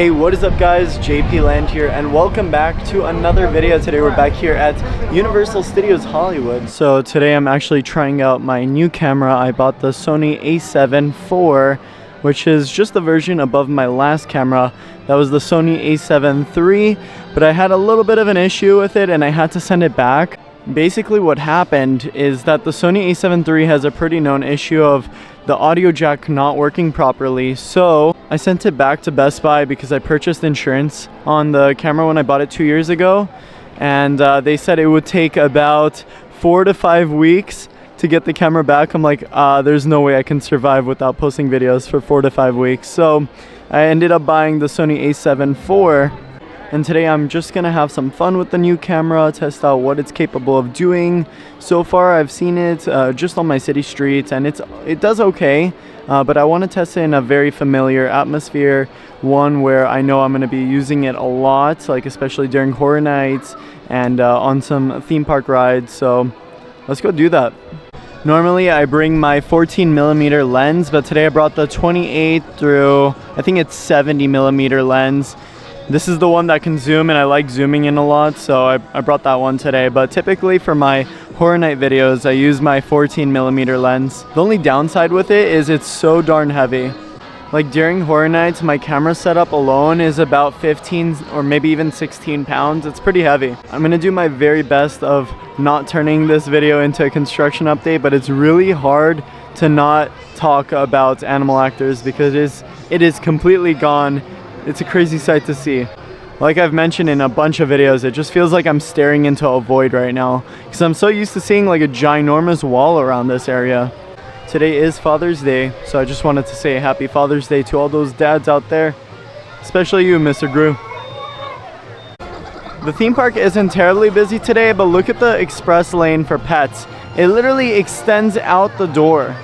Hey, what is up guys, JP Land here, and welcome back to another video. Today we're back here at Universal Studios Hollywood. So today I'm actually trying out my new camera. I bought the Sony A7 IV, which is just the version above my last camera. That was the Sony A7 III, but I had a little bit of an issue with it and I had to send it back. Basically what happened is that the Sony A7 III has a pretty known issue of the audio jack not working properly, so I sent it back to Best Buy because I purchased insurance on the camera when I bought it 2 years ago, and they said it would take about 4 to 5 weeks to get the camera back. I'm like, there's no way I can survive without posting videos for 4 to 5 weeks. So I ended up buying the Sony A7 IV, and today I'm just gonna have some fun with the new camera, test out what it's capable of doing. So far I've seen it just on my city streets, and it does okay, but I want to test it in a very familiar atmosphere, one where I know I'm going to be using it a lot, like especially during horror nights and on some theme park rides. So let's go do that. Normally I bring my 14mm lens, but today I brought the 28 through, I think it's 70mm lens. This is the one that can zoom, and I like zooming in a lot, so I brought that one today. But typically for my horror night videos, I use my 14mm lens. The only downside with it is it's so darn heavy. Like during horror nights, my camera setup alone is about 15 or maybe even 16 pounds. It's pretty heavy. I'm gonna do my very best of not turning this video into a construction update, but it's really hard to not talk about Animal Actors because it is completely gone. It's a crazy sight to see. Like I've mentioned in a bunch of videos, it just feels like I'm staring into a void right now because I'm so used to seeing like a ginormous wall around this area. Today is Father's Day, so I just wanted to say happy Father's Day to all those dads out there, especially you, Mr. Gru. The theme park isn't terribly busy today, but look at the express lane for pets. It literally extends out the door.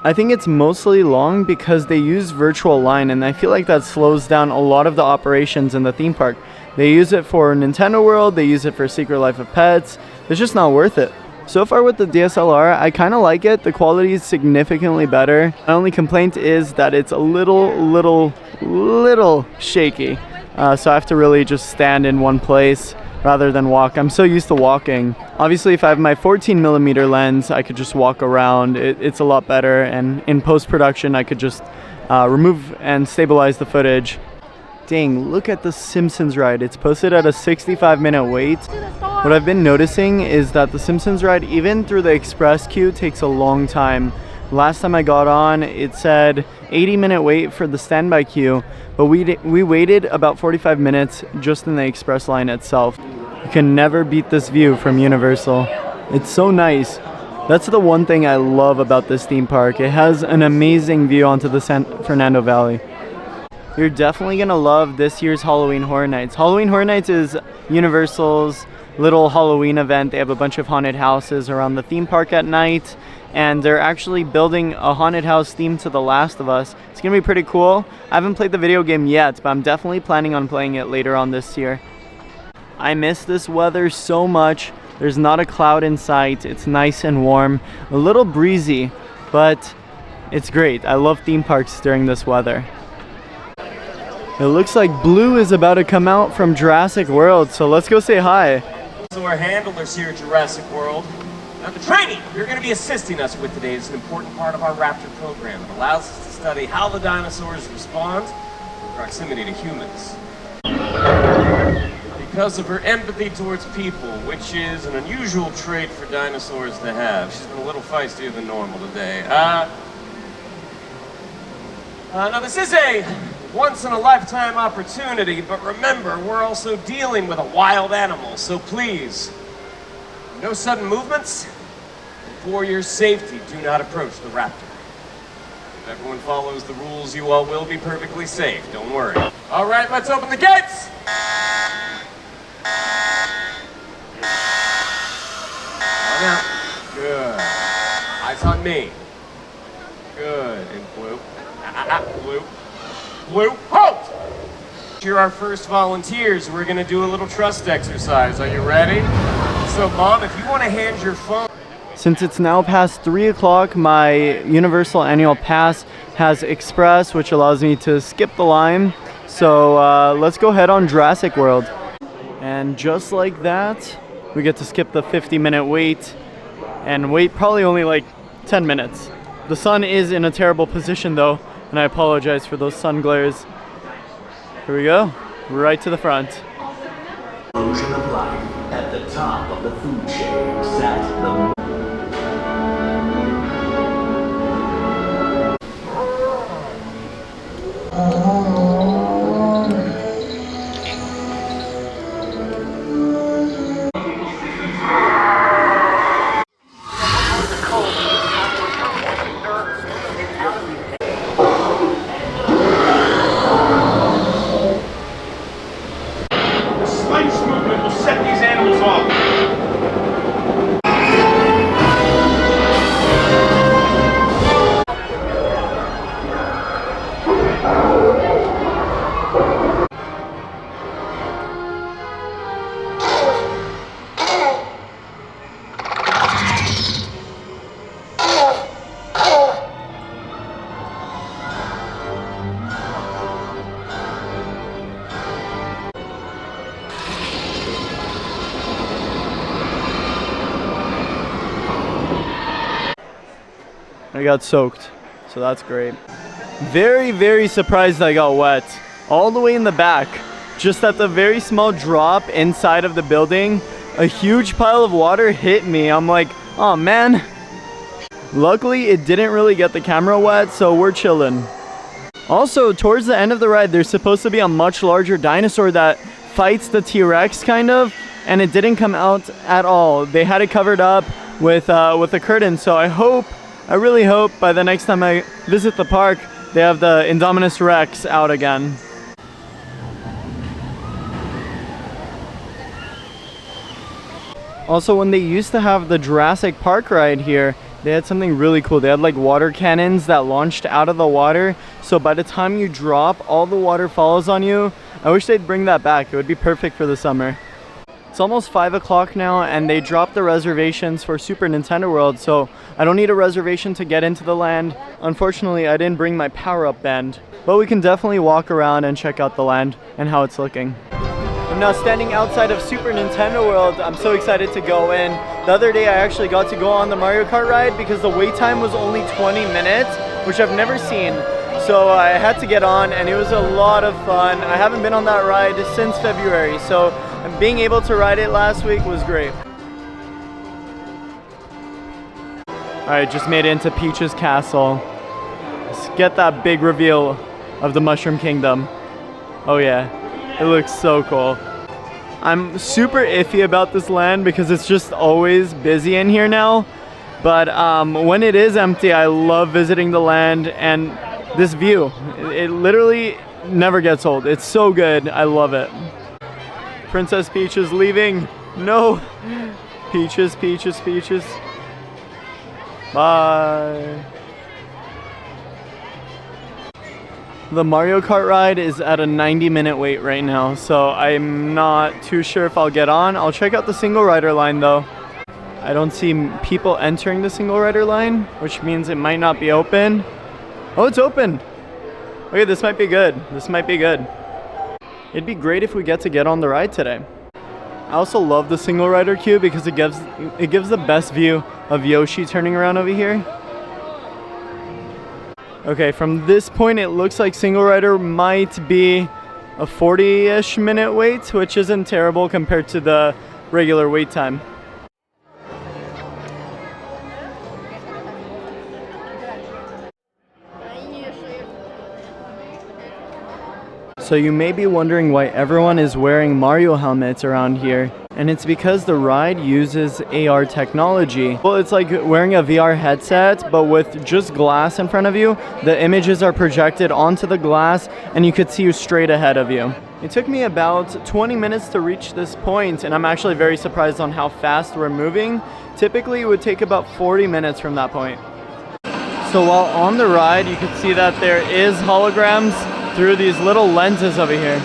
I think it's mostly long because they use virtual line, and I feel like that slows down a lot of the operations in the theme park. They use it for Nintendo World, they use it for Secret Life of Pets. It's just not worth it. So far with the DSLR, I kind of like it. The quality is significantly better. My only complaint is that it's a little shaky. So I have to really just stand in one place rather than walk. I'm so used to walking. Obviously, if I have my 14mm lens, I could just walk around. It's a lot better, and in post-production, I could just remove and stabilize the footage. Dang, look at the Simpsons ride. It's posted at a 65-minute wait. What I've been noticing is that the Simpsons ride, even through the express queue, takes a long time. Last time I got on, it said 80-minute wait for the standby queue, but we waited about 45 minutes just in the express line itself. You can never beat this view from Universal. It's so nice. That's the one thing I love about this theme park. It has an amazing view onto the San Fernando Valley. You're definitely gonna love this year's Halloween Horror Nights. Halloween Horror Nights is Universal's little Halloween event. They have a bunch of haunted houses around the theme park at night, and they're actually building a haunted house themed to The Last of Us. It's gonna be pretty cool. I haven't played the video game yet, but I'm definitely planning on playing it later on this year. I miss this weather so much. There's not a cloud in sight. It's nice and warm, a little breezy, but it's great. I love theme parks during this weather. It looks like Blue is about to come out from Jurassic World, so let's go say hi. So our handlers here at Jurassic World. Now the training you're going to be assisting us with today is an important part of our Raptor program. It allows us to study how the dinosaurs respond in proximity to humans. Because of her empathy towards people, which is an unusual trait for dinosaurs to have. She's been a little feistier than normal today. Now this is a once-in-a-lifetime opportunity, but remember, we're also dealing with a wild animal, so please, no sudden movements. For your safety, do not approach the raptor. If everyone follows the rules, you all will be perfectly safe, don't worry. All right, let's open the gates! Now, good. Eyes on me. Good, and Blue. Blue. Blue, halt! You're our first volunteers. We're gonna do a little trust exercise. Are you ready? So, Mom, if you want to hand your phone... Since it's now past 3 o'clock, my Universal Annual Pass has Express, which allows me to skip the line So let's go head on Jurassic World. And just like that, we get to skip the 50-minute wait and wait probably only like 10 minutes. The sun is in a terrible position though, and I apologize for those sun glares. Here we go, right to the front. Ocean of life at the top of the food chain sat the I got soaked, so that's great. Very, very surprised I got wet. All the way in the back, just at the very small drop inside of the building, a huge pile of water hit me. I'm like, oh man. Luckily, it didn't really get the camera wet, so we're chilling. Also, towards the end of the ride, there's supposed to be a much larger dinosaur that fights the T-Rex kind of, and it didn't come out at all. They had it covered up with a curtain, so I really hope by the next time I visit the park, they have the Indominus Rex out again. Also, when they used to have the Jurassic Park ride here, they had something really cool. They had like water cannons that launched out of the water. So by the time you drop, all the water falls on you. I wish they'd bring that back. It would be perfect for the summer. It's almost 5 o'clock now, and they dropped the reservations for Super Nintendo World, so I don't need a reservation to get into the land. Unfortunately, I didn't bring my power-up band, but we can definitely walk around and check out the land and how it's looking. I'm now standing outside of Super Nintendo World. I'm so excited to go in. The other day, I actually got to go on the Mario Kart ride because the wait time was only 20 minutes, which I've never seen. So I had to get on, and it was a lot of fun. I haven't been on that ride since February, so being able to ride it last week was great. Alright, just made it into Peach's castle. Let's get that big reveal of the Mushroom Kingdom. Oh yeah, it looks so cool. I'm super iffy about this land because it's just always busy in here now. But when it is empty, I love visiting the land, and this view, it literally never gets old. It's so good. I love it. Princess Peach is leaving. No. Peaches, Peaches, Peaches. Bye. The Mario Kart ride is at a 90-minute wait right now, so I'm not too sure if I'll get on. I'll check out the single rider line though. I don't see people entering the single rider line, which means it might not be open. Oh, it's open. Okay, this might be good. This might be good. It'd be great if we get on the ride today. I also love the single rider queue because it gives the best view of Yoshi turning around over here. Okay, from this point it looks like single rider might be a 40-ish minute wait, which isn't terrible compared to the regular wait time. So you may be wondering why everyone is wearing Mario helmets around here, and it's because the ride uses AR technology. Well, it's like wearing a VR headset, but with just glass in front of you. The images are projected onto the glass, and you could see straight ahead of you. It took me about 20 minutes to reach this point, and I'm actually very surprised on how fast we're moving. Typically, it would take about 40 minutes from that point. So while on the ride, you can see that there is holograms through these little lenses over here.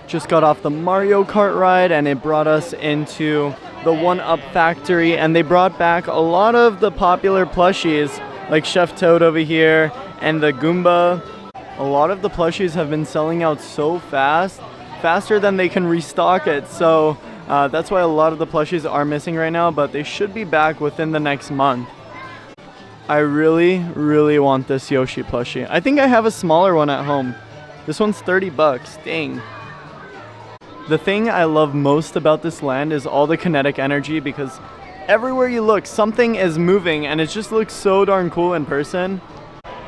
Just got off the Mario Kart ride and it brought us into the 1UP factory, and they brought back a lot of the popular plushies like Chef Toad over here and the Goomba. A lot of the plushies have been selling out so fast, faster than they can restock it. So that's why a lot of the plushies are missing right now, but they should be back within the next month. I really want this Yoshi plushie. I think I have a smaller one at home. This one's 30 bucks, dang. The thing I love most about this land is all the kinetic energy, because everywhere you look, something is moving and it just looks so darn cool in person.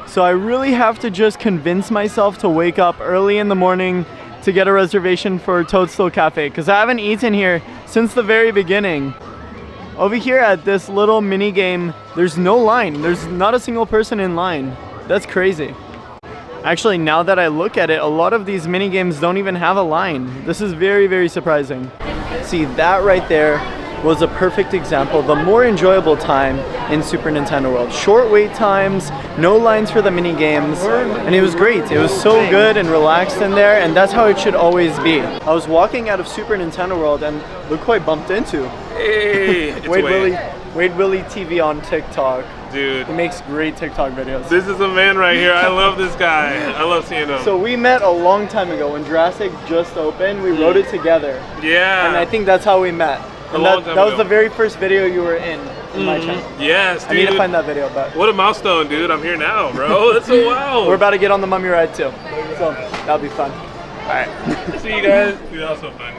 So I really have to just convince myself to wake up early in the morning to get a reservation for Toadstool Cafe, because I haven't eaten here since the very beginning. Over here at this little mini game, there's no line. There's not a single person in line. That's crazy. Actually, now that I look at it, a lot of these mini games don't even have a line. This is very surprising. See, that right there was a perfect example, the more enjoyable time in Super Nintendo World. Short wait times, no lines for the mini games, and it was great. It was so good and relaxed in there, and that's how it should always be. I was walking out of Super Nintendo World and look who I bumped into. Hey, it's Wade Willie TV on TikTok. Dude, he makes great TikTok videos. This is a man right here. I love this guy. I love seeing him. So we met a long time ago when Jurassic just opened. We rode it together. Yeah. And I think that's how we met. And that was the very first video you were in my channel. Yes, dude. I need to find that video, but what a milestone, dude. I'm here now, bro. That's so wild. We're about to get on the mummy ride too. So that'll be fun. Alright. See you guys. Dude, that was so fun.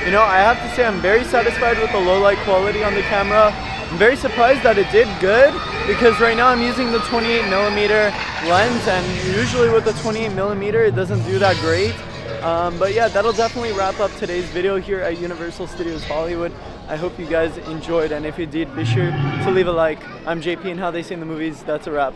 You know, I have to say I'm very satisfied with the low light quality on the camera. I'm very surprised that it did good, because right now I'm using the 28mm lens, and usually with the 28mm it doesn't do that great. But yeah, that'll definitely wrap up today's video here at Universal Studios Hollywood. I hope you guys enjoyed, and if you did, be sure to leave a like. I'm JP, and how they say in the movies, that's a wrap.